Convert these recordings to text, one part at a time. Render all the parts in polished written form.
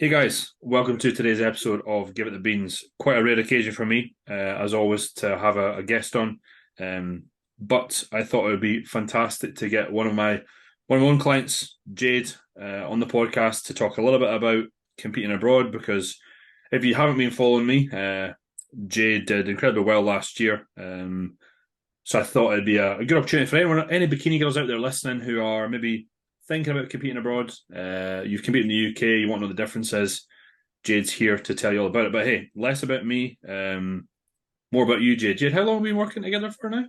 Hey guys, welcome to today's episode of Give It the Beans. Quite a rare occasion for me, as always, to have a guest on. But I thought it would be fantastic to get one of my own clients, Jade, on the podcast to talk a little bit about competing abroad. Because if you haven't been following me, Jade did incredibly well last year. So I thought it'd be a good opportunity for any bikini girls out there listening who are maybe thinking about competing abroad. You've competed in the UK, you want to know the differences. Jade's here to tell you all about it. But hey, less about me, more about you, Jade. Jade, how long have we been working together for now?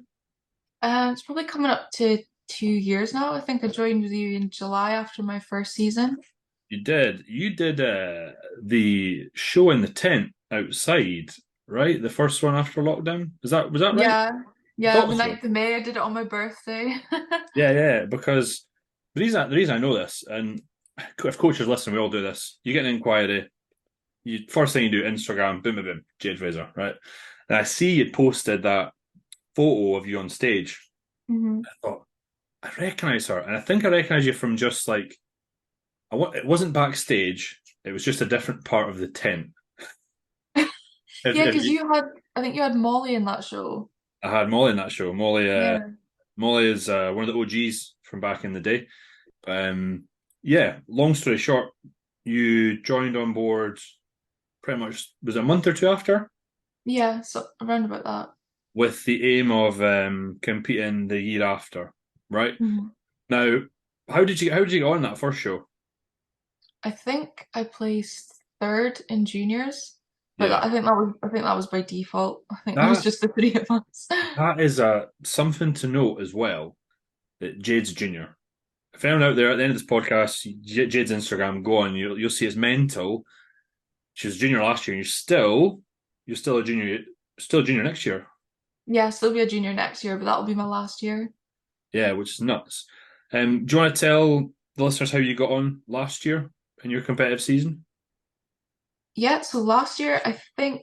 It's probably coming up to 2 years now. I think I joined with you in July after my first season. You did the show in the tent outside, right? The first one after lockdown. Was that right? Yeah, I yeah, thought the so. 9th of May, I did it on my birthday. Yeah, yeah. Because the reason I know this, and if coaches listen, we all do this. You get an inquiry, you first thing you do, Instagram, boom, boom, boom, Jade Fraser, right? And I see you posted that photo of you on stage. hmm I thought, I recognise her. And I think I recognise you from just like, it wasn't backstage, it was just a different part of the tent. Yeah, If because you, I think you had Molly in that show. I had Molly in that show. Yeah. Molly is one of the OGs from back in the day. Um, yeah, long story short, you joined on board pretty much, was it a month or two after? Yeah, so around about that. With the aim of competing the year after, right? hmm Now, how did you get on that first show? I think I placed third in juniors, but Yeah, I think that was by default. I think there was that just the three of us. that is something to note as well. That Jade's junior. If anyone out there at the end of this podcast, Jade's Instagram, go on, you'll see it's mental. She was junior last year, and you're still a junior next year. Yeah, still be a junior next year, but that'll be my last year. Yeah, which is nuts. Do you want to tell the listeners how you got on last year in your competitive season? Yeah, so last year I think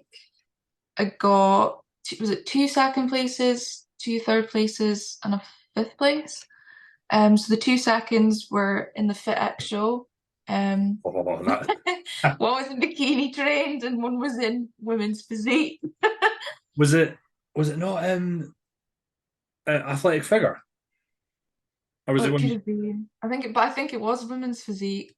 I got was it two second places, two third places, and a fifth place. So the two seconds were in the Fit X show. Um, Oh, one that was in bikini trained and one was in women's physique. was it. Was it not athletic figure, or was Oh, it it could when? have been. I think it was women's physique.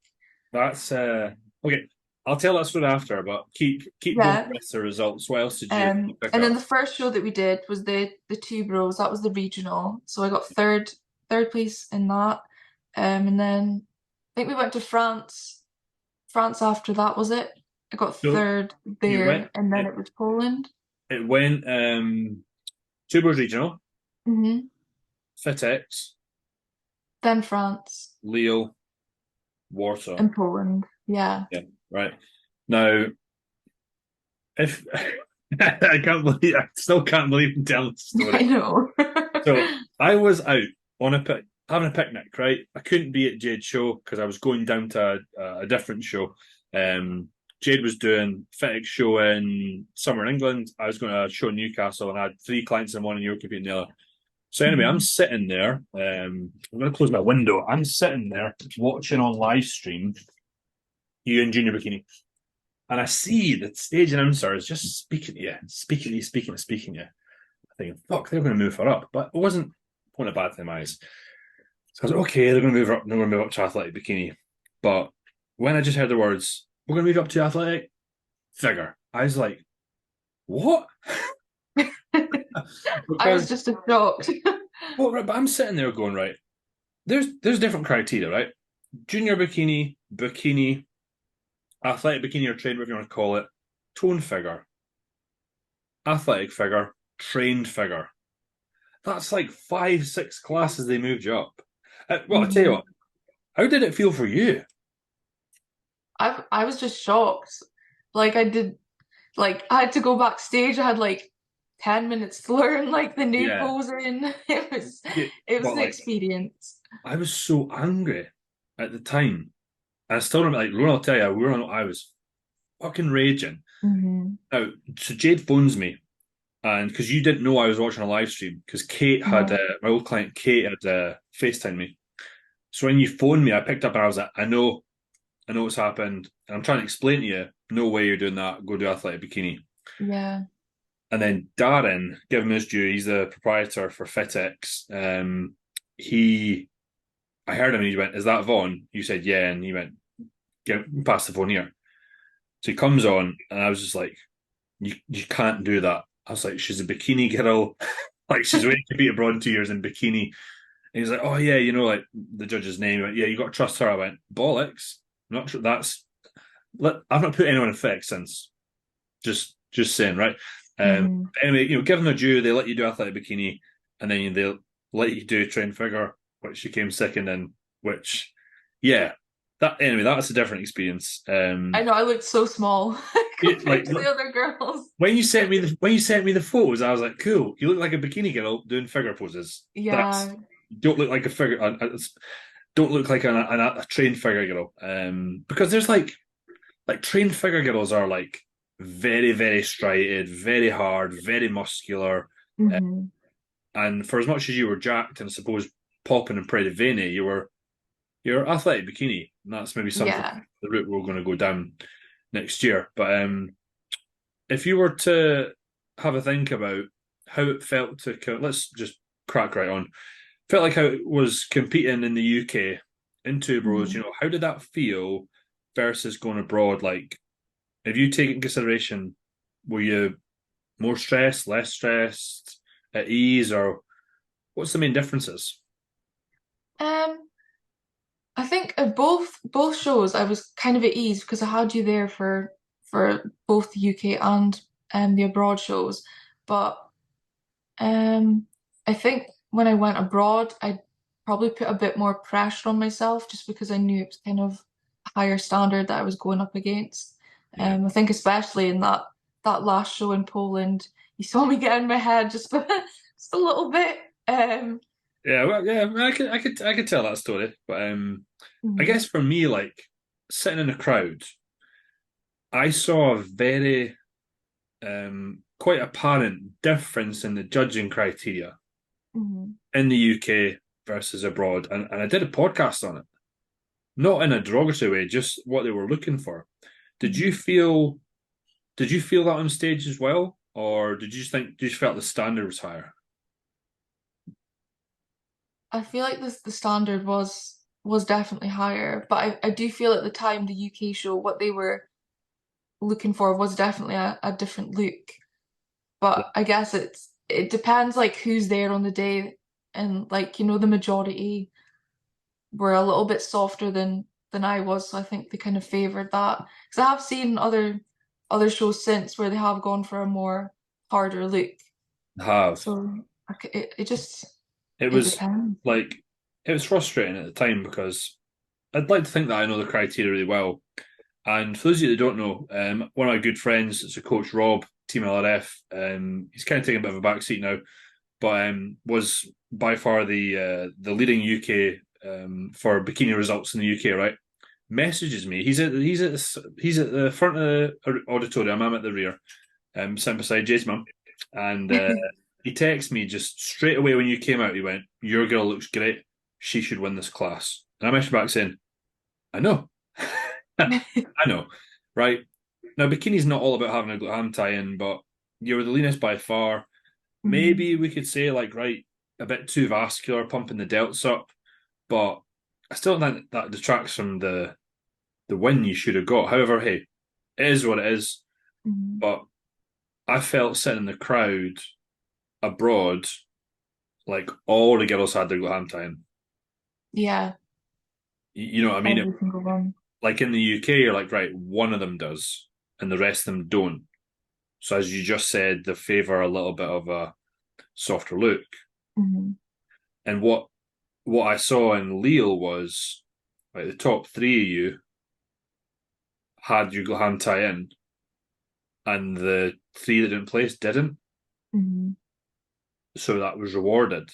That's okay. I'll tell that story after, but keep going Yeah. with the results. What else did you pick And then up? the first show that we did was the two bros. That was the regional. So I got third place in that. And then I think we went to France. France after that was it. I got So third you went. there, and then It it was Poland. it went Tubers Regional, Fitex, Then France Lille, Warsaw. and Poland. Yeah, Yeah, right. Now, if I still can't believe I'm telling the I story. know. So I was out on having a picnic, right? I couldn't be at Jade's show because I was going down to a different show. Um, Jade was doing FitX show in somewhere in England. I was going to a show in Newcastle and I had three clients in one and you were competing in the other. So anyway, I'm Mhm. sitting there. I'm going to close my window. I'm sitting there watching on live stream you in junior bikini. And I see the stage announcer is just speaking to you, speaking to you, speaking to you. Thinking, fuck, they're going to move her up. But it wasn't pointing a bad thing in my eyes. So I was like, okay, they're going to move her up. They're going to move up to athletic bikini. But when I just heard the words, we're going to move up to athletic figure, I was like, what? I was Because, just shocked. well, right, but I'm sitting there going, right, there's different criteria, right? Junior bikini, bikini, athletic bikini or trained, whatever you want to call it, tone figure, athletic figure, trained figure. That's like five, six classes they moved you up. Well, I tell you Mhm. what, how did it feel for you? I was just shocked. Like I did like I had to go backstage. I had like 10 minutes to learn like the new Yeah, posing. yeah, It was but the like experience. I was so angry at the time. I still remember, like, I'll tell you, I was fucking raging. hmm Now, so Jade phones me, and because you didn't know I was watching a live stream, because Kate had, Yeah. my old client Kate had FaceTime me. So when you phoned me, I picked up and I was like, I know. I know what's happened, and I'm trying to explain to you, no way you're doing that. Go do athletic bikini. Yeah. And then Darren, give him his due. He's the proprietor for FitX. He, I heard him and he went, "Is that Vaughn?" You said, "Yeah," and he went, pass the phone here." So he comes on, and I was just like, "You can't do that." I was like, "She's a bikini girl, like she's waiting to beat abroad in 2 years in bikini." And he's like, "Oh yeah, like the judge's name." He went, "Yeah, you got to trust her." I went, "Bollocks! I'm not sure that's. I've not put anyone in FitX since. Just saying, right?" Hmm. Anyway, give them a due. They let you do athletic bikini, and then they'll let you do train figure, which you came second in. Which, yeah, that's a different experience. I know I looked so small Like compared to the other girls. when you sent me the photos, I was like, cool. You look like a bikini girl doing figure poses. That's Yeah. you don't look like a figure. Don't look like a trained figure girl. Because there's like trained figure girls are like very very striated, very hard, very muscular, uh, Hmm. and for as much as you were jacked and I suppose popping and pretty veiny, you're athletic bikini, and that's maybe something Yeah. the route we're going to go down next year. But if you were to have a think about how it felt to let's just crack right on. Felt like how it was competing in the UK in two bros. Hmm. How did that feel versus going abroad? Like, if you take in consideration, were you more stressed, less stressed, at ease, or what's the main differences? Um, I think at both shows I was kind of at ease because I had you there for both the UK and the abroad shows. But I think when I went abroad, I probably put a bit more pressure on myself just because I knew it was kind of a higher standard that I was going up against. Yeah, I think especially in that last show in Poland, you saw me get in my head just just a little bit. yeah, well, yeah. I could tell that story, but I Mhm, guess for me, like sitting in a crowd, I saw a very quite apparent difference in the judging criteria mhm, in the UK versus abroad, and I did a podcast on it, not in a derogatory way, just what they were looking for. Did you mhm. feel did you feel that on stage as well, or did you just felt the standard was higher? I feel like the standard was definitely higher, but I do feel at the time the UK show what they were looking for was definitely a different look. But I guess it depends like who's there on the day and like the majority were a little bit softer than I was, so I think they kind of favored that. Because I have seen other shows since where they have gone for a more harder look. Have So it just it it was depends. like it was frustrating at the time because I'd like to think that I know the criteria really well. And for those of you that don't know, one of my good friends is a coach, Rob, Team LRF. He's kind of taking a bit of a back seat now, but was by far the leading UK for bikini results in the UK. Right, messages me. He's at the front of the auditorium. I'm at the rear, sitting beside Jade's mum, and he texted me just straight away when you came out. He went, "Your girl looks great. She should win this class." And I messaged back saying, "I know." I know, right? Now, bikini's not all about having a glam tie-in, but you're the leanest by far. Mhm, Maybe we could say, like, right, a bit too vascular, pumping the delts up, but I still don't think that detracts from the win you should have got. However, hey, it is what it is. mhm. But I felt sitting in the crowd abroad, like all the girls had their glam tie-in. Yeah, You know what I mean? every single one. Like in the UK, you're like, right, one of them does, and the rest of them don't. So as you just said, they favour a little bit of a softer look. Mhm, And what I saw in Lille was like the top three of you had your hand tie in, and the three that didn't place didn't. mhm. So that was rewarded.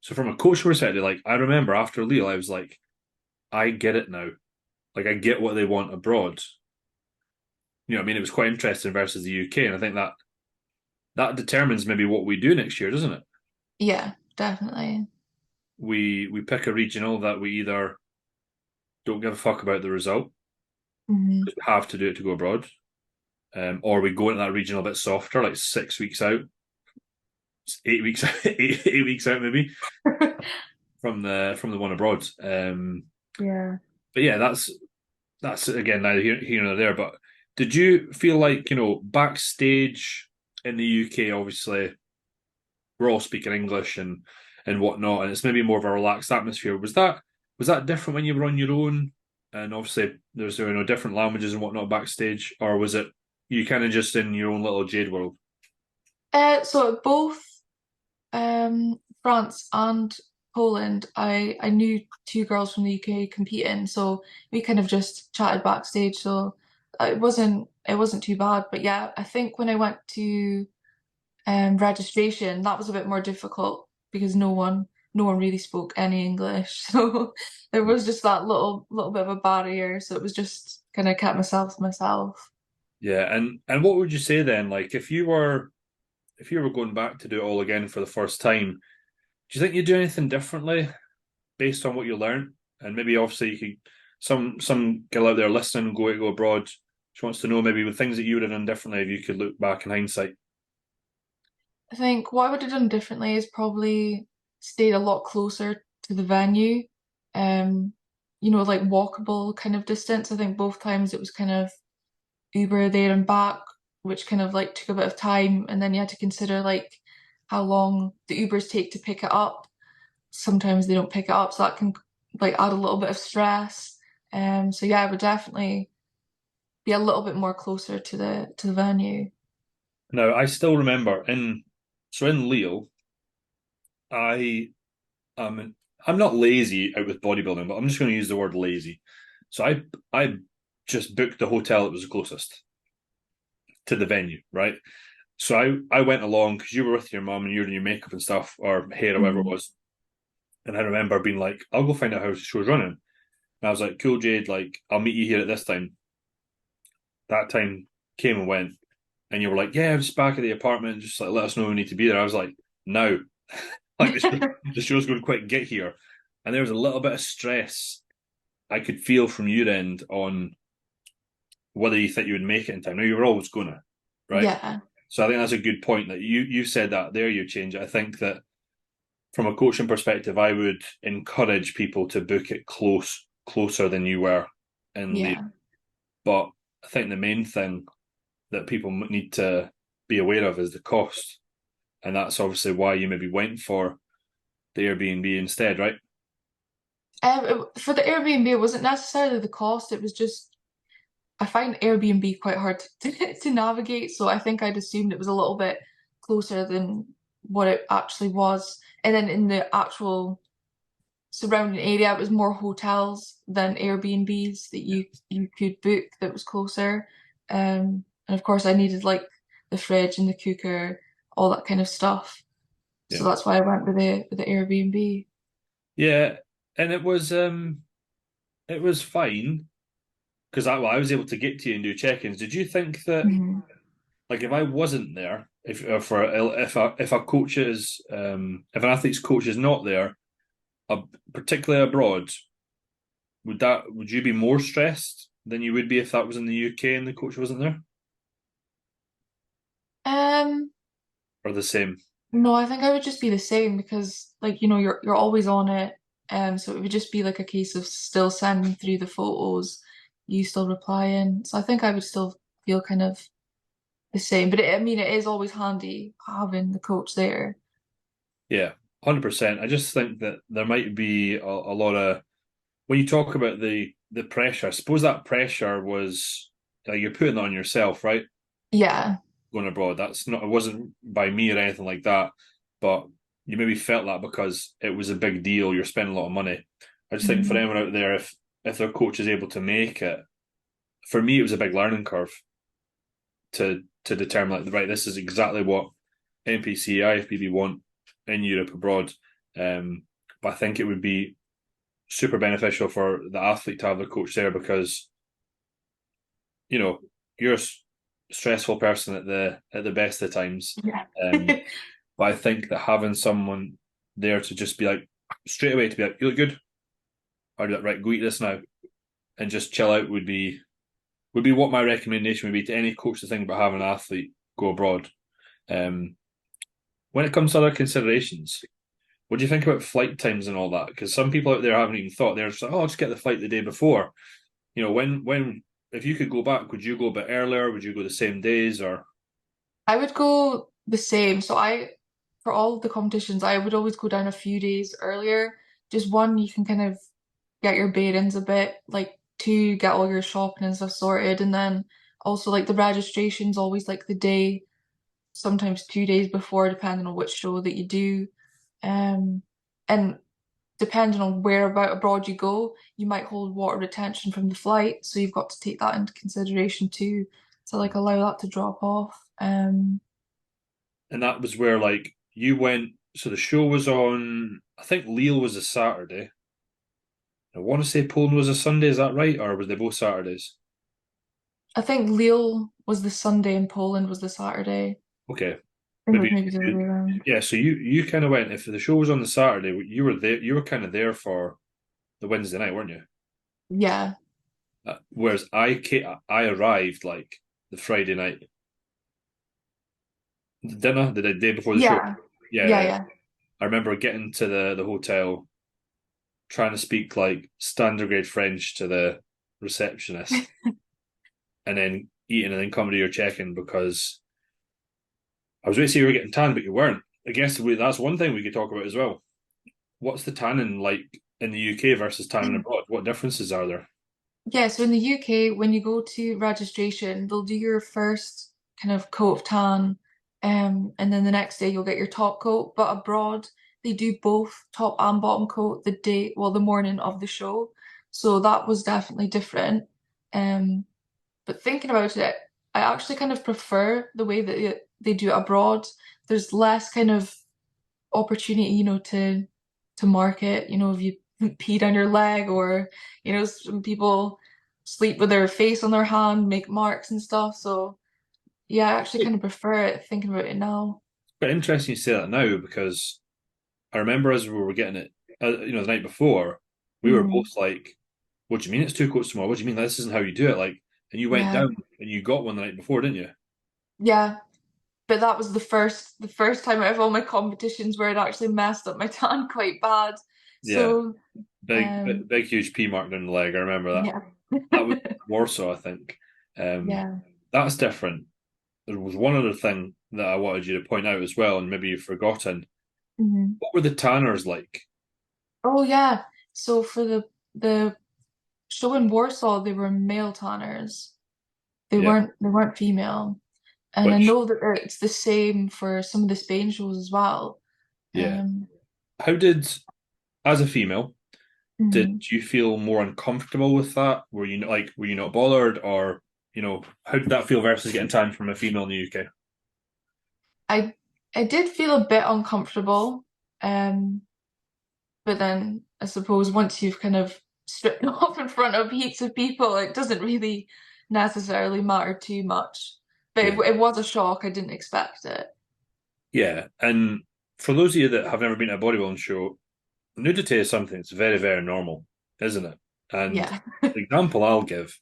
So from a coach perspective, like I remember after Lille, I was like, I get it now. Like I get what they want abroad. What I mean? It was quite interesting versus the UK, and I think that determines maybe what we do next year, doesn't it? Yeah, definitely. We pick a regional that we either don't give a fuck about the result. Hmm. We have to do it to go abroad. Or we go into that region a bit softer, like 6 weeks out, 8 weeks, 8 weeks out maybe from the one abroad. Yeah. But yeah, that's again neither here nor there. But did you feel like backstage in the UK, obviously we're all speaking English and whatnot, and it's maybe more of a relaxed atmosphere. Was that different when you were on your own? And obviously there's different languages and whatnot backstage, or was it you kind of just in your own little Jade world? So both France and Poland, I knew two girls from the UK competing, so we kind of just chatted backstage. So it wasn't too bad. But yeah, I think when I went to registration, that was a bit more difficult because no one really spoke any English. So there was just that little bit of a barrier. So it was just kind of kept myself to myself. Yeah, and what would you say then? Like if you were going back to do it all again for the first time, do you think you'd do anything differently based on what you learned? And maybe obviously you could some girl out there listening go abroad. She wants to know maybe the things that you would have done differently if you could look back in hindsight. I think what I would have done differently is probably stayed a lot closer to the venue. Um, like walkable kind of distance. I think both times it was kind of Uber there and back, which kind of like took a bit of time, and then you had to consider like how long the Ubers take to pick it up. Sometimes they don't pick it up, so that can like add a little bit of stress. So yeah, I would definitely be a little bit more closer to the venue. Now I still remember in Leo, I I'm not lazy out with bodybuilding, but I'm just going to use the word lazy. So I just booked the hotel that was the closest to the venue, right? So I went along because you were with your mum and you were doing your makeup and stuff or hair or whatever it Mhm. was. And I remember being like, I'll go find out how the show's running. And I was like, cool, Jade, like, I'll meet you here at this time. That time came and went. And you were like, yeah, I'm just back at the apartment. Just like, let us know we need to be there. I was like, no. Like, the show's going to quite get here. And there was a little bit of stress I could feel from your end on whether you think you would make it in time. Now, you were always going to, right? Yeah, So I think that's a good point that you said that there, you change it. I think that from a coaching perspective, I would encourage people to book it closer than you were in Leeds. yeah. But I think the main thing that people need to be aware of is the cost, and that's obviously why you maybe went for the Airbnb instead, right? For the Airbnb, it wasn't necessarily the cost. It was just I find Airbnb quite hard to navigate, so I think I'd assumed it was a little bit closer than what it actually was. And then in the actual surrounding area, it was more hotels than Airbnbs that you could book that was closer. And of course, I needed like the fridge and the cooker, all that kind of stuff. So Yeah, that's why I went with the Airbnb. yeah, and it was fine because I was able to get to you and do check-ins. Did you think that Mhm. like if I wasn't there, if a coach is if an athlete's coach is not there, particularly abroad, would you be more stressed than you would be if that was in the UK and the coach wasn't there, Um, or the same? no, I think I would just be the same because like you're always on it. So it would just be like a case of still sending through the photos, you still replying. So I think I would still feel kind of the same. But I mean, it is always handy having the coach there. Yeah, 100%. I just think that there might be a lot of when you talk about the pressure. I suppose that pressure was you're putting that on yourself, right? Yeah. Going abroad. That's not. It wasn't by me or anything like that. But you maybe felt that because it was a big deal. You're spending a lot of money. I just think for Mhm. anyone out there, if their coach is able to make it, for me, it was a big learning curve to determine like right, this is exactly what NPC IFBB want in Europe abroad. But I think it would be super beneficial for the athlete to have their coach there because you know you're a stressful person at the best of times. Yeah. Um, but I think that having someone there to just be like straight away to be like, you look good, or like, right, go eat this now. and just chill out would be what my recommendation would be to any coach to think about having an athlete go abroad. Um, when it comes to other considerations, what do you think about flight times and all that? Because some people out there haven't even thought. They're just like, oh, I'll just get the flight the day before. When if you could go back, would you go a bit earlier? Would you go the same days or? I would go the same. So for all of the competitions, I would always go down a few days earlier. Just one, you can kind of get your bearings a bit, like two, get all your shopping and stuff sorted, and then also like the registration's always like the day, sometimes 2 days before, depending on which show that you do. Um, and depending on where about abroad you go, you might hold water retention from the flight, so you've got to take that into consideration too, to like allow that to drop off. And that was where like you went. So the show was on. I think Lille was a Saturday. I want to say Poland was a Sunday. Is that right, or were they both Saturdays? I think Lille was the Sunday and Poland was the Saturday. Okay, I think it maybe was maybe the other way around. yeah. So you kind of went. If the show was on the Saturday, you were there. You were kind of there for the Wednesday night, weren't you? Yeah. Whereas I arrived like the Friday night dinner, the day before the show. Yeah. Yeah, Yeah, yeah. I remember getting to the hotel, trying to speak like standard grade French to the receptionist, and then eating and then coming to your check-in because I was waiting to see you were getting tan, but you weren't. I guess that's one thing we could talk about as well. What's the tanning like in the UK versus tanning abroad? What differences are there? Yeah, so in the UK, when you go to registration, they'll do your first kind of coat of tan, and then the next day you'll get your top coat. But abroad, they do both top and bottom coat the day, well, the morning of the show. So that was definitely different. Um, but thinking about it, I actually kind of prefer the way that they do it abroad. There's less kind of opportunity, to market, if you peed on your leg or, some people sleep with their face on their hand, make marks and stuff. So yeah, I actually kind of prefer it thinking about it now. But interesting you say that now because I remember as we were getting it, the night before, we were both Hmm. like, "What do you mean it's two coats tomorrow? What do you mean this isn't how you do it?" Like, and you went Yeah. down and you got one the night before, didn't you? Yeah. But that was the first time out of all my competitions where it actually messed up my tan quite bad. Yeah, So big, um big, big, huge P mark down the leg. I remember that. yeah. That was Warsaw, I think. Um, Yeah. that's different. There was one other thing that I wanted you to point out as well, and maybe you've forgotten. Hmm. What were the tanners like? Oh yeah. So for the show in Warsaw, they were male tanners. They Yeah, weren't they weren't female. And I which know that it's the same for some of the Spain shows as well. yeah. Um, How did, as a female, did mhm. you feel more uncomfortable with that? Were you not bothered, or how did that feel versus getting tan from a female in the UK? I I did feel a bit uncomfortable, um, but then I suppose once you've kind of stripped off in front of heaps of people, it doesn't really necessarily matter too much. But Yeah, it was a shock. I didn't expect it. yeah. And for those of you that have never been to a bodybuilding show, nudity is something that's very, very normal, isn't it? And Yeah. the example I'll give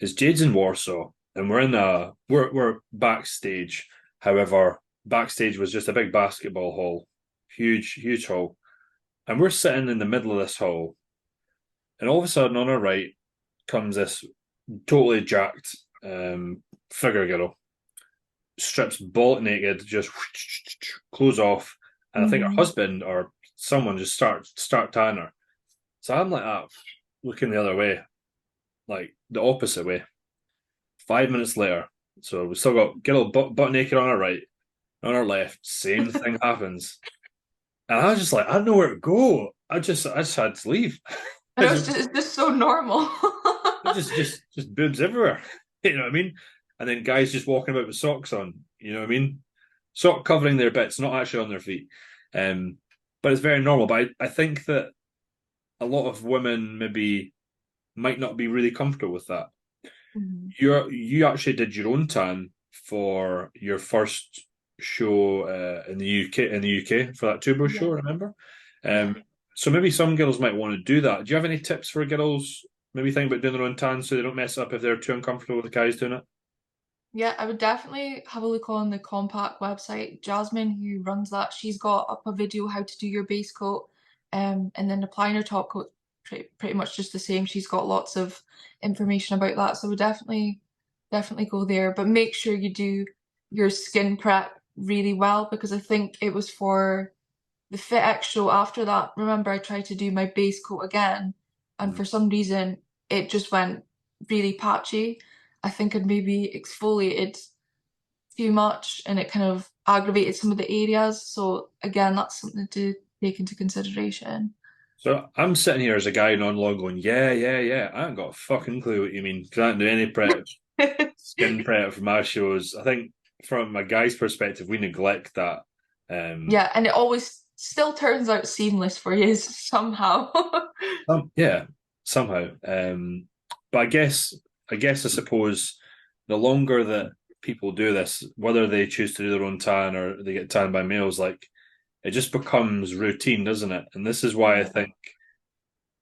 is Jades in Warsaw, and we're backstage. However, backstage was just a big basketball hall, huge, huge hall, and we're sitting in the middle of this hall, and all of a sudden on our right comes this totally jacked figure girl, strips bolt naked, just clothes off, and I think her Hmm. husband or someone just start tying her. So I'm like that, looking the other way, like the opposite way. 5 minutes later, so we still got get a little butt naked on our right, on our left. Same thing happens, and I was just like, I don't know where to go. I just had to leave. I know it's just so normal. Just boobs everywhere. You know what I mean? And then guys just walking about with socks on. You know what I mean? Sock covering their bits, not actually on their feet. Um, but it's very normal. But I think that a lot of women maybe might not be really comfortable with that. Mhm. You actually did your own tan for your first show in the UK for that turbo show, Yeah. remember? Yeah. Um, so maybe some girls might want to do that. Do you have any tips for girls maybe think about doing their own tan so they don't mess up if they're too uncomfortable with the guys doing it? Yeah, I would definitely have a look on the Compact website. Jasmine, who runs that, she's got up a video how to do your base coat, and then applying your top coat pretty much just the same. She's got lots of information about that, so definitely go there. But make sure you do your skin prep really well because I think it was for the Fit X show after that. Remember, I tried to do my base coat again, and Mm. for some reason it just went really patchy. I think I'd maybe exfoliated too much and it kind of aggravated some of the areas. So again, that's something to take into consideration. So I'm sitting here as a guy non long going, yeah, yeah, yeah. I ain't got a fucking clue what you mean. 'Cause I don't do any prep, skin prep for my shows. I think from a guy's perspective, we neglect that. Um, Yeah, and it always still turns out seamless for you somehow. yeah, somehow. But I suppose the longer that people do this, whether they choose to do their own tan or they get tanned by males, like it just becomes routine, doesn't it? And this is why I Yeah. think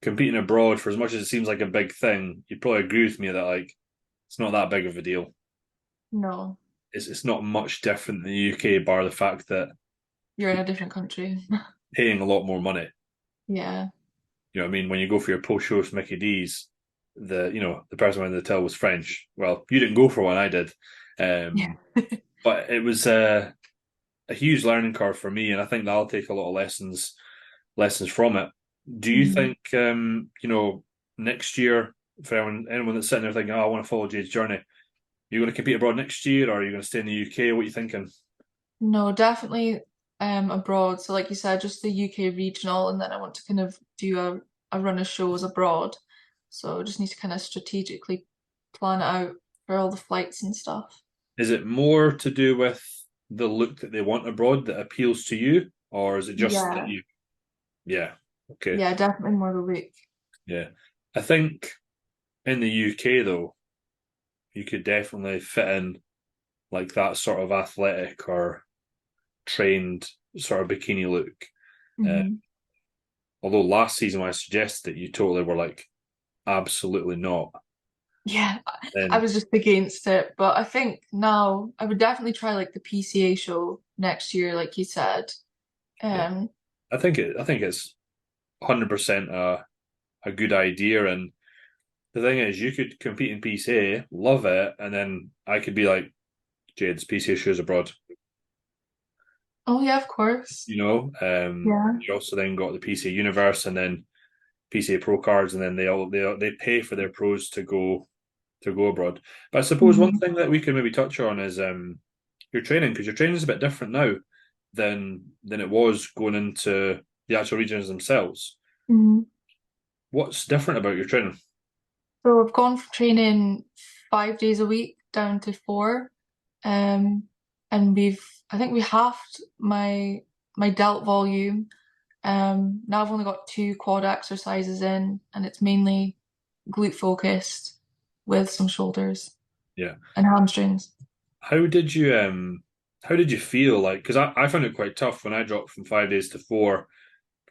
competing abroad, for as much as it seems like a big thing, you'd probably agree with me that like it's not that big of a deal. No, It's not much different in the UK, bar the fact that you're in a different country. paying a lot more money. Yeah. You know what I mean? When you go for your post show with Mickey D's, the person behind the till was French. Well, you didn't go for one, I did. Yeah. But it was a huge learning curve for me, and I think that'll take a lot of lessons from it. Do you Mhm. think next year, for anyone that's sitting there thinking, "Oh, I want to follow Jade's journey," you're going to compete abroad next year, or are you going to stay in the UK? What are you thinking? No, definitely abroad. So like you said, just the UK regional, and then I want to kind of do a run of shows abroad. So just need to kind of strategically plan it out for all the flights and stuff. Is it more to do with the look that they want abroad that appeals to you, or is it just that Yeah. you? Yeah, okay, Yeah, definitely more the look. yeah. I think in the UK though, you could definitely fit in like that sort of athletic or trained sort of bikini look. Uh, Hmm. although last season when I suggested it, you totally were like, absolutely not. Yeah, I Then was just against it, but I think now I would definitely try like the PCA show next year, like you said. yeah, Um, I think it's 100% a good idea. And the thing is, you could compete in PCA, love it, and then I could be like, Jade's PCA shows abroad. oh yeah, of course. Yeah. You also then got the PCA Universe and then PCA Pro cards, and then they pay for their pros to go abroad. But I suppose one Hmm. thing that we could maybe touch on is your training, because your training is a bit different now than it was going into the actual regions themselves. Hmm. What's different about your training? So I've gone from training 5 days a week down to four. Um, and I think we halved my delt volume. Now I've only got two quad exercises in, and it's mainly glute focused with some shoulders Yeah. and hamstrings. How did you how did you feel like? Because I found it quite tough when I dropped from 5 days to four.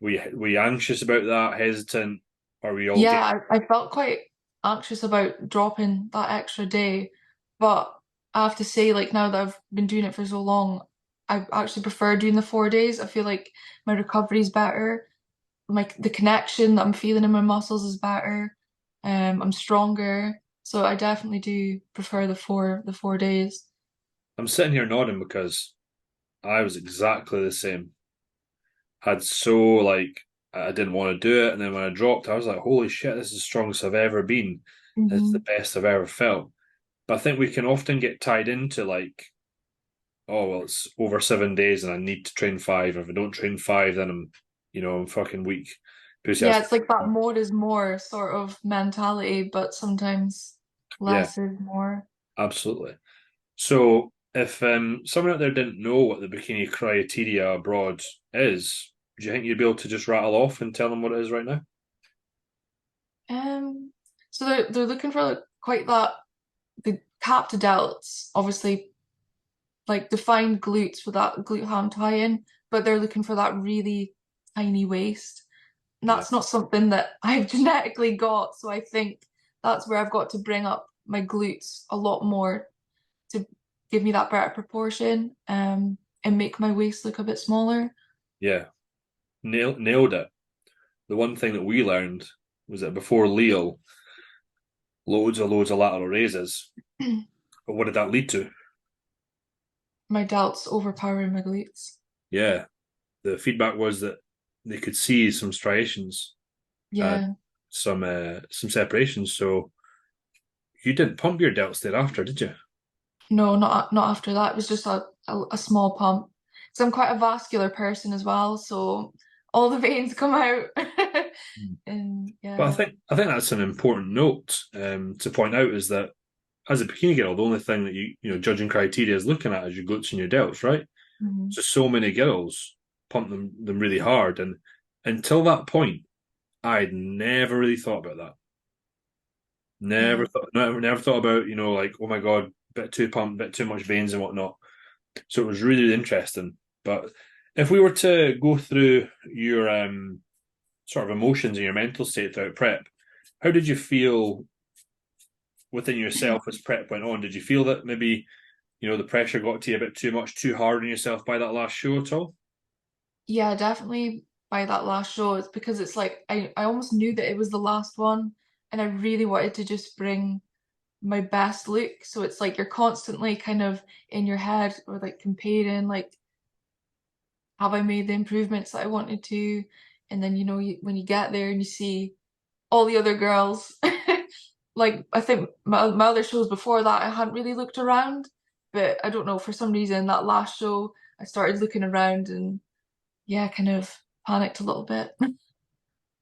Were you anxious about that, hesitant? Are we all getting? Yeah, I felt quite anxious about dropping that extra day, but I have to say, like now that I've been doing it for so long, I actually prefer doing the 4 days. I feel like my recovery is better. The connection that I'm feeling in my muscles is better. I'm stronger. So I definitely do prefer the 4 days. I'm sitting here nodding because I was exactly the same. Had so like I didn't want to do it, and then when I dropped, I was like, "Holy shit, this is the strongest I've ever been. This is the Hmm. best I've ever felt." But I think we can often get tied into like, "Oh well, it's over 7 days, and I need to train five. If I don't train five, then I'm fucking weak." Because Yeah, that's it's like that more is more sort of mentality, but sometimes yeah, less is more. absolutely. So if someone out there didn't know what the bikini criteria abroad is, do you think you'd be able to just rattle off and tell them what it is right now? Um, so they're looking for like, quite that the cap to delts, obviously like defined glutes with that glute ham tie-in, but they're looking for that really tiny waist. Yeah, that's not something that I've genetically got. So I think that's where I've got to bring up my glutes a lot more to give me that better proportion, and make my waist look a bit smaller. yeah, nailed it. The one thing that we learned was that before Leo, loads of lateral raises. But what did that lead to? My delts overpowering my glutes. Yeah, the feedback was that they could see some striations and Yeah. some separations. So you didn't pump your delts thereafter, did you? No, not after that. It was just a small pump. So I'm quite a vascular person as well, so all the veins come out. And But yeah. I think that's an important note to point out is that as a bikini girl, the only thing that you know judging criteria is looking at is your glutes and your delts, right? Mhm. So many girls pump them really hard, and until that point, I'd never really thought about that. Yeah. Never thought about like oh my god, bit too pumped, bit too much veins and whatnot. So it was really interesting. But if we were to go through your sort of emotions and your mental state throughout prep, how did you feel within yourself as prep went on? Did you feel that maybe the pressure got to you a bit too much, too hard on yourself by that last show at all? Yeah, definitely by that last show. It's because it's like I almost knew that it was the last one and I really wanted to just bring my best look. So it's like you're constantly kind of in your head or like comparing like have I made the improvements that I wanted to? And then when you get there and you see all the other girls, like I think my other shows before that I hadn't really looked around, but I don't know, for some reason that last show I started looking around and yeah, kind of panicked a little bit.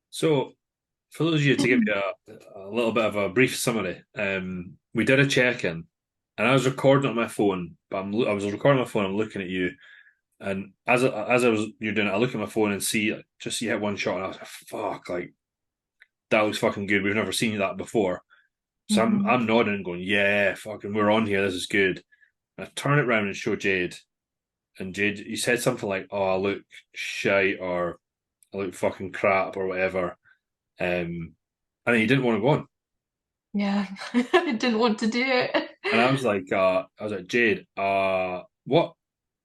So, for those of you to give you a little bit of a brief summary, we did a check-in, and I was recording on my phone, but I was recording on my phone. I'm looking at you, and as I was you're doing it, I look at my phone and see hit one shot, and I was like, "Fuck!" Like that looks fucking good. We've never seen that before. So Hmm. I'm nodding and going, "Yeah, fucking, we're on here. This is good." And I turn it around and show Jade, and Jade, you said something like, "Oh, I look shite," or "I look fucking crap," or whatever. And he didn't want to go on. Yeah, I didn't want to do it. And I was like, Jade, what?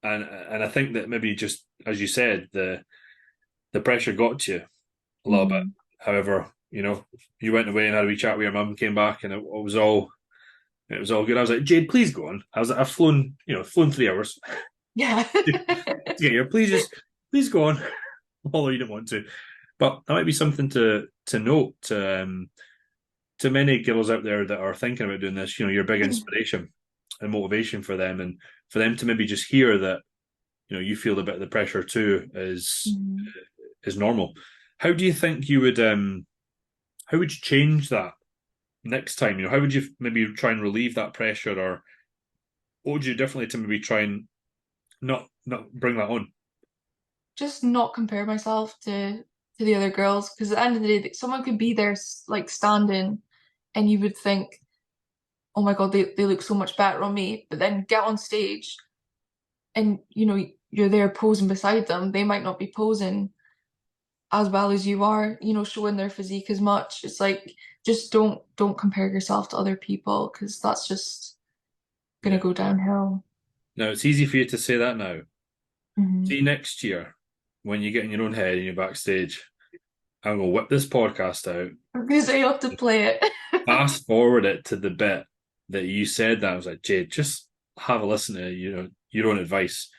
And I think that maybe just as you said, the pressure got to you a little bit. Hmm. However, you went away and had a wee chat with your mum, came back, and it was all good. I was like, Jade, please go on. I was like, I've flown 3 hours Yeah. to get here. Please go on. Although you didn't want to, but that might be something to note to many girls out there that are thinking about doing this. You're a big inspiration and motivation for them, and for them to maybe just hear that you feel a bit of the pressure too Mhm. is normal. How do you think you would how would you change that next time? How would you maybe try and relieve that pressure, or what would you do differently to maybe try and not bring that on? Just not compare myself to the other girls because at the end of the day, someone could be there like standing, and you would think, "Oh my God, they look so much better on me," but then get on stage and you're there posing beside them. They might not be posing as well as you are, showing their physique as much. It's like just don't compare yourself to other people because that's just gonna Yeah. go downhill. Now it's easy for you to say that now. Hmm. See next year when you get in your own head and you're backstage, I'm gonna whip this podcast out, Because you have to play it. fast forward it to the bit that you said that. I was like, Jade, just have a listen to your own advice.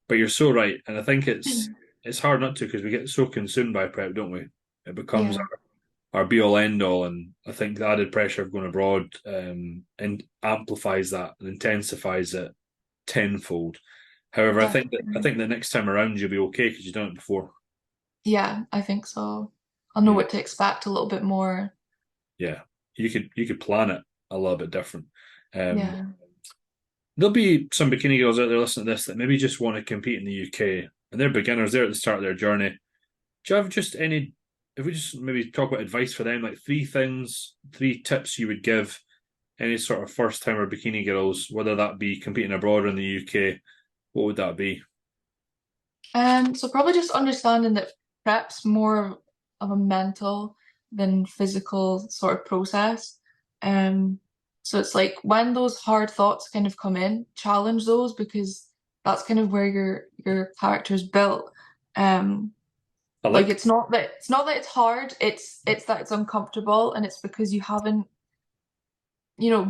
But you're so right, and I think it's hard not to because we get so consumed by prep, don't we? It becomes Yeah, our be all end all, and I think the added pressure of going abroad and amplifies that and intensifies it tenfold. However, I definitely. think the next time around you'll be okay because you've done it before. Yeah, I think so. I'll know Yeah, what to expect a little bit more. yeah. You could plan it a little bit different. Um, Yeah. there'll be some bikini girls out there listening to this that maybe just want to compete in the UK and they're beginners. They're at the start of their journey. Do you have just any? If we just maybe talk about advice for them, like three tips you would give any sort of first timer bikini girls, whether that be competing abroad or in the UK, what would that be? So probably just understanding that prep's more of a mental than physical sort of process. Um, so it's like when those hard thoughts kind of come in, challenge those because that's kind of where your character is built. Um, I like like. it's not that it's hard, it's that it's uncomfortable and it's because you haven't,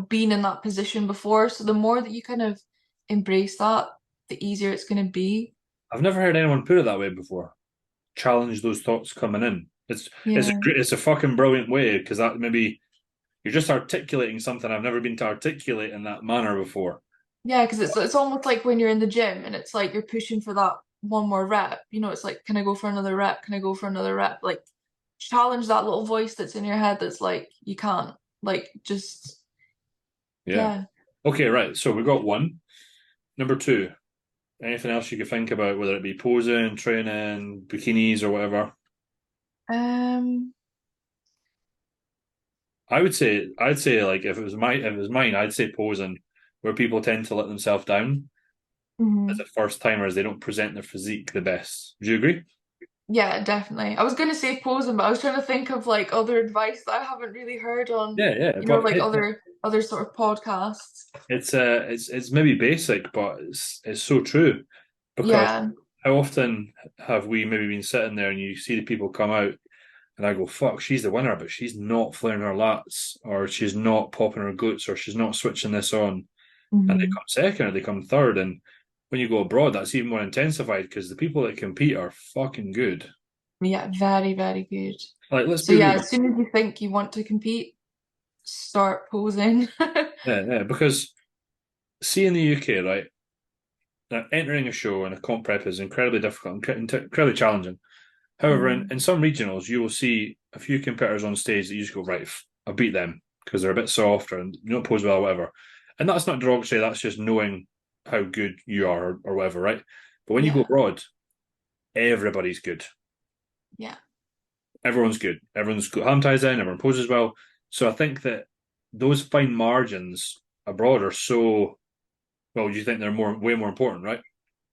been in that position before. So the more that you kind of embrace that, the easier it's going to be. I've never heard anyone put it that way before. Challenge those thoughts coming in. Yeah. It's a fucking brilliant way because that maybe you're just articulating something I've never been to articulate in that manner before. Yeah, because it's almost like when you're in the gym and it's like you're pushing for that one more rep. It's like, can I go for another rep? Can I go for another rep? Like challenge that little voice that's in your head that's like, you can't. Like just Yeah. yeah. Okay, right. So we've got one. Number two. Anything else you could think about, whether it be posing, training, bikinis, or whatever? Um, I'd say like if it was mine, I'd say posing, where people tend to let themselves down as mhm. a first timers, they don't present their physique the best. Do you agree? Yeah, definitely. I was gonna say posing, but I was trying to think of like other advice that I haven't really heard on, Yeah, yeah. But like other sort of podcasts. it's maybe basic, but it's so true because Yeah. how often have we maybe been sitting there and you see the people come out and I go, fuck, she's the winner, but she's not flaring her lats or she's not popping her glutes or she's not switching this on. And they Hmm. come second or they come third. And when you go abroad, that's even more intensified because the people that compete are fucking good. Yeah, very, very good. Like, let's So be yeah, real. as soon as you think you want to compete, start posing. Yeah, yeah. Because see in the UK, right, now entering a show and a comp prep is incredibly difficult and incredibly challenging. However, Mm. in some regionals, you will see a few competitors on stage that you just go, right, I beat them because they're a bit softer and you don't pose well, or whatever. And that's not derogatory, that's just knowing how good you are or whatever, right? But when you go Yeah, abroad, everybody's good. yeah, Everyone's good. Everyone's got hand ties in, everyone poses well. So I think that those fine margins abroad are so well, you think they're way more important, right?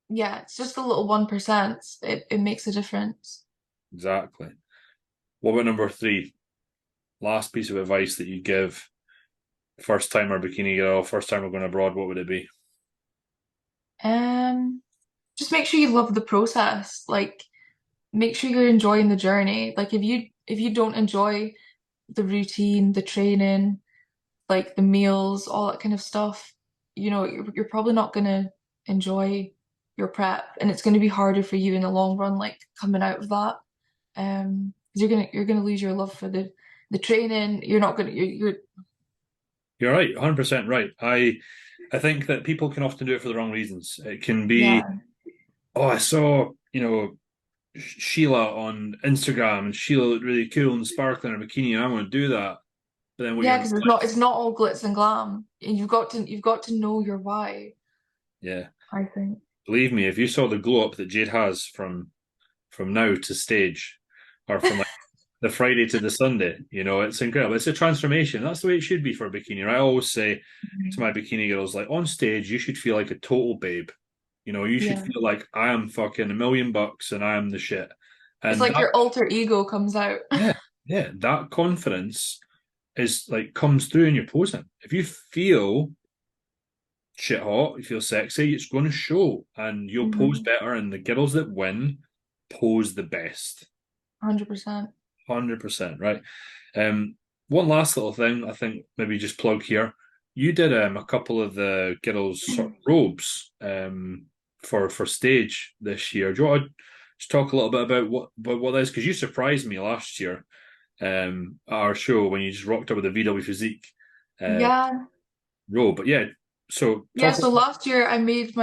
yeah. It's just a little 1%. It makes a difference. Exactly. What about number three? Last piece of advice that you give first timer bikini girl, first timer going abroad, what would it be? Um, just make sure you love the process. Like, make sure you're enjoying the journey. Like, if you don't enjoy the routine, the training, like the meals, all that kind of stuff, you're probably not gonna enjoy your prep, and it's gonna be harder for you in the long run, like coming out of that. 'Cause you're gonna lose your love for the training. You're not gonna you're You're right, 100% right. I think that people can often do it for the wrong reasons. It can be, yeah, oh, I saw, Sheila on Instagram and Sheila looked really cool and sparkling in a bikini and I want to do that. But then what yeah, you're because like, it's not all glitz and glam, and you've got to know your why, yeah, I think. believe me, if you saw the glow up that Jade has from now to stage or from like the Friday to the Sunday. It's incredible. It's a transformation. That's the way it should be for a bikini. Right? I always say to Mhm. my bikini girls, like on stage, you should feel like a total babe. You should Yeah, feel like I am fucking $1 million and I am the shit. it's And like that, your alter ego comes out. yeah, yeah, that confidence is like comes through in your posing. If you feel shit hot, you feel sexy, it's going to show, and you'll pose Hmm. better. And the girls that win pose the best. 100%. 100%, right? One last little thing, I think maybe just plug here. You did a couple of the girls' sort of robes for stage this year. Do you want to just talk a little bit about what that is? Because you surprised me last year at our show when you just rocked up with a VW Physique uh, Yeah, robe. But yeah, so yeah. talk. So last year I made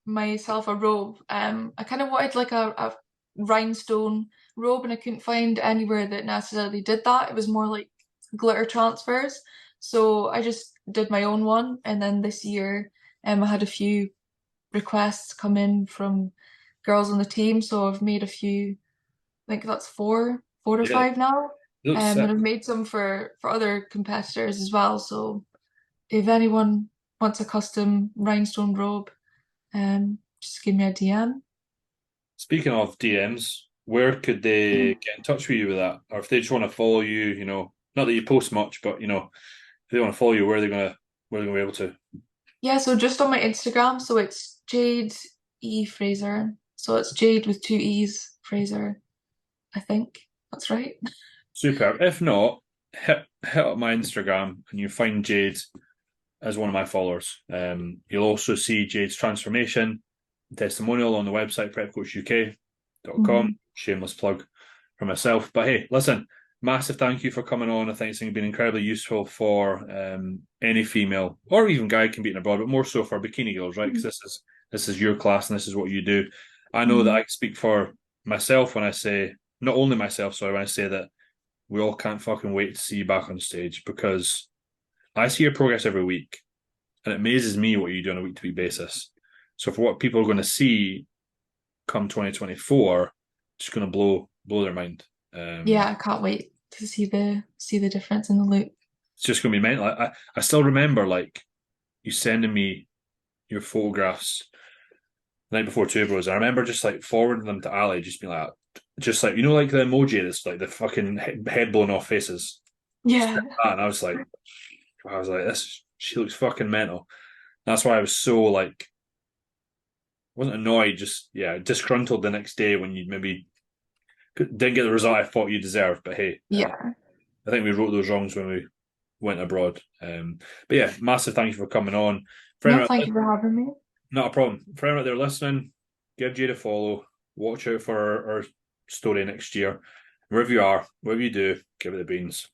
myself a robe. I kind of wanted like a rhinestone robe, and I couldn't find anywhere that necessarily did that. It was more like glitter transfers. So I just did my own one, and then this year, I had a few requests come in from girls on the team. So I've made a few. I think that's four or Yeah, it five now. looks And sick. I've made some for other competitors as well. So if anyone wants a custom rhinestone robe, just give me a DM. Speaking of DMs. where could they Mhm. get in touch with you with that? Or if they just want to follow you, not that you post much, but if they want to follow you, where are they gonna be able to? Yeah, so just on my Instagram, so it's Jade E Fraser. So it's Jade with two E's, Fraser. I think that's right. Superb. If not, hit up my Instagram and you find Jade as one of my followers. You'll also see Jade's transformation testimonial on the website prepcoachuk.com. Mhm. Shameless plug for myself. But hey, listen, massive thank you for coming on. I think it's been incredibly useful for any female or even guy competing abroad, but more so for bikini girls, right? Because this is your class and this is what you do. I know that Mhm. I speak for myself when I say, not only myself, sorry, when I say that we all can't fucking wait to see you back on stage because I see your progress every week and it amazes me what you do on a week to week basis. So for what people are going to see come 2024, it's going to blow their mind. Yeah, Um, I can't wait to see the difference in the look. it's just going to be mental. I still remember like you sending me your photographs the night before Two Bros. I remember just like forwarding them to Ali, just like like the emoji that's like the fucking head blown off faces. Yeah. And I was like, this. She looks fucking mental. That's why I was so like, wasn't annoyed, just yeah, disgruntled the next day when you maybe didn't get the result I thought you deserved. But hey, Yeah. I think we wrote those wrongs when we went abroad. But yeah, massive thank you for coming on. For No, anyone, thank you for having me. not a problem. For anyone out there listening, give Jade a follow. Watch out for our story next year. Wherever you are, whatever you do, give it the beans.